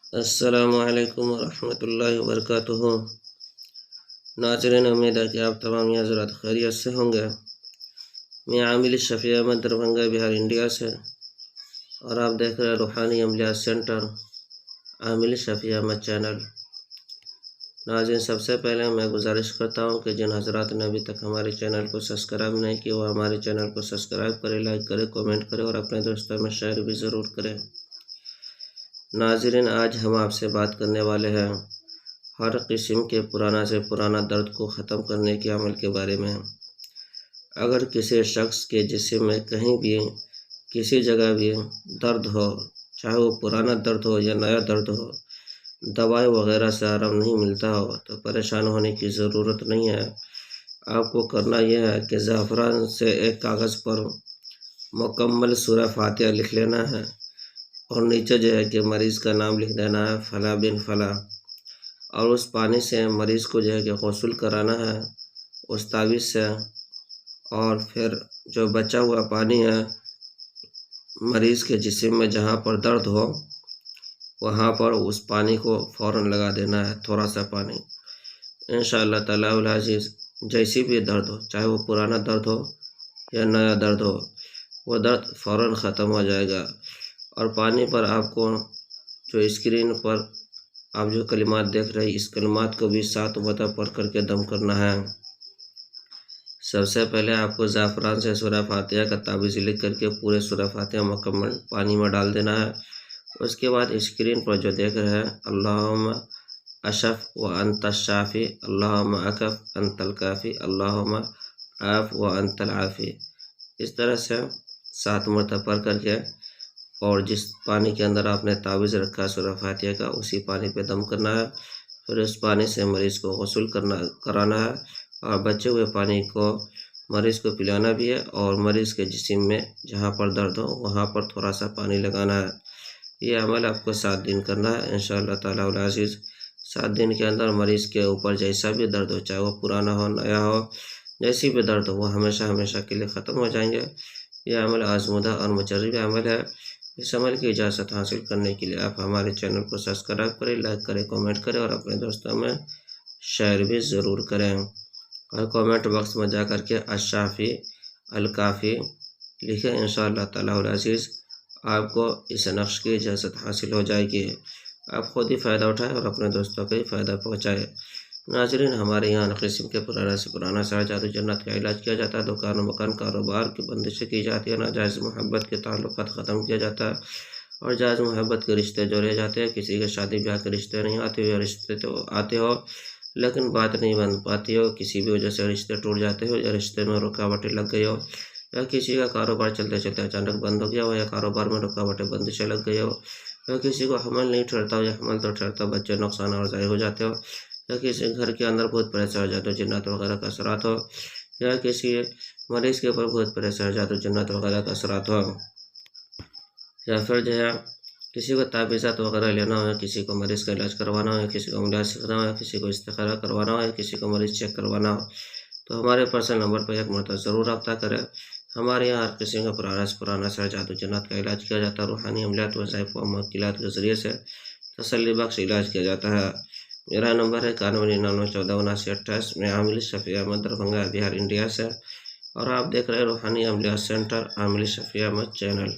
अस्सलामुअलैकुम वरहमतुल्लाहि वबरकातुहू। नाज़रीन, उम्मीद है कि आप तमाम हज़रात खैरियत से होंगे। मैं आमिल शफ़ी अहमद दरभंगा बिहार इंडिया से, और आप देख रहे हैं रूहानी अमलियात सेंटर आमिल शफ़ी अहमद चैनल। नाज़रीन, सबसे पहले मैं गुजारिश करता हूं कि जिन हज़रात ने अभी तक हमारे चैनल को सब्सक्राइब नहीं किया, वो हमारे चैनल को सब्सक्राइब करें, लाइक करें, कमेंट करें और अपने दोस्तों में शेयर भी ज़रूर करें। नाज़रीन, आज हम आपसे बात करने वाले हैं हर किस्म के पुराना से पुराना दर्द को ख़त्म करने के अमल के बारे में। अगर किसी शख्स के जिस्म में कहीं भी किसी जगह भी दर्द हो, चाहे वो पुराना दर्द हो या नया दर्द हो, दवाई वगैरह से आराम नहीं मिलता हो, तो परेशान होने की ज़रूरत नहीं है। आपको करना यह है कि ज़ाफ़रान से एक कागज़ पर मुकम्मल सूरह फातिहा लिख लेना है और नीचे जो है कि मरीज़ का नाम लिख देना है, फ़ला बिन फ़ला, और उस पानी से मरीज़ को जो है कि गुस्ल कराना है उस तावीज़ से। और फिर जो बचा हुआ पानी है मरीज़ के जिस्म में जहाँ पर दर्द हो, वहाँ पर उस पानी को फ़ौरन लगा देना है, थोड़ा सा पानी। इंशाअल्लाह ताला उल अज़ीज़ जैसी भी दर्द हो, चाहे वो पुराना दर्द हो या नया दर्द हो, वो दर्द फ़ौरन ख़त्म हो जाएगा। और पानी पर आपको जो स्क्रीन पर आप जो कलिमात देख रहे हैं, इस कलिमात को भी 7 मरतबा पढ़ करके दम करना है। सबसे पहले आपको ज़ाफ़रान से सूरह फातिहा का तावीज़ लिख करके पूरे सूरह फातिहा मुकम्मल पानी में डाल देना है। उसके बाद स्क्रीन पर जो देख रहे हैं, अल्लाहुम्मा अशफ़ व अंत शाफ़ी, अल्लाहुम्मा अकफ़ अंतल काफ़ी, अल्लाहुम्मा आफ़ व अंतल आफ़ी, इस तरह से 7 मरतबा पढ़ करके, और जिस पानी के अंदर आपने तावीज़ रखा है सूरह फातिहा का, उसी पानी पे दम करना है। फिर उस पानी से मरीज़ को गुस्ल कराना है, और बचे हुए पानी को मरीज़ को पिलाना भी है, और मरीज़ के जिस्म में जहाँ पर दर्द हो वहाँ पर थोड़ा सा पानी लगाना है। ये अमल आपको 7 दिन करना है इंशाअल्लाह ताला उल अज़ीज़। 7 दिन के अंदर मरीज़ के ऊपर जैसा भी दर्द हो, चाहे वो पुराना हो नया हो, जैसी भी दर्द हो, वो हमेशा हमेशा के लिए ख़त्म हो जाएंगे। यह अमल आज़मूदा और मुजर्रब अमल है। इस अमल की इजाज़त हासिल करने के लिए आप हमारे चैनल को सब्सक्राइब करें, लाइक करें, कमेंट करें और अपने दोस्तों में शेयर भी ज़रूर करें। और कमेंट बॉक्स में जा कर के अश-शाफ़ी अल-काफ़ी लिखें। इंशाअल्लाह ताला उल अज़ीज़ आपको इस नक्श की इजाज़त हासिल हो जाएगी। आप खुद ही फ़ायदा उठाएँ और अपने दोस्तों को ही फ़ायदा पहुँचाएँ। नाज़रीन, हमारे यहाँ हर किस्म के पुराना से पुराना सारा जादू जन्नत का इलाज किया जाता है। दुकान मकान कारोबार की बंदिशें की जाती है, नाजायज़ मोहब्बत के ताल्लुकात ख़त्म किया जाता है, और जायज़ मोहब्बत के रिश्ते जोड़े जाते हैं। किसी के शादी ब्याह के रिश्ते नहीं आते, या रिश्ते तो आते हो लेकिन बात नहीं बन पाती हो, किसी भी वजह से रिश्ते टूट जाते हो, या रिश्ते में रुकावटें लग गई हो, या किसी का कारोबार चलते चलते अचानक बंद हो गया हो, या कारोबार में रुकावटें बंदिशें लग गई हो, या किसी को हमल नहीं ठहरता हो, या हमल तो ठहरता, बच्चे नुकसान और ज़ाहिर हो जाते हो, या किसी घर के अंदर भूत प्रेत जादू जिन्नात वगैरह का असरात हो, या किसी मरीज़ के ऊपर भूत प्रेत जादू जिन्नात वगैरह का असरात हो, या फिर जो है किसी को ताबीज़ात वगैरह लेना हो, या किसी को मरीज़ का इलाज करवाना हो, या किसी को अमलियात सीखना हो, या किसी को इस्तिखारा करवाना हो, या किसी को मरीज़ चेक करवाना हो, तो हमारे पर्सनल नंबर पर एक मरतबा ज़रूर रब्ता करें। हमारे यहाँ हर किसी का पुराना से पुराना सा जादू जिन्नात का इलाज किया जाता है। रूहानी अमलियात वज़ाइफ व मुवक्किलात के ज़रिए से तसल्ली बख्श इलाज किया जाता है। मेरा नंबर है 9199147928। मैं आमिल शफ़ी अहमद दरभंगा बिहार इंडिया से, और आप देख रहे हैं रूहानी अमलियात सेंटर आमिल शफ़ी अहमद चैनल।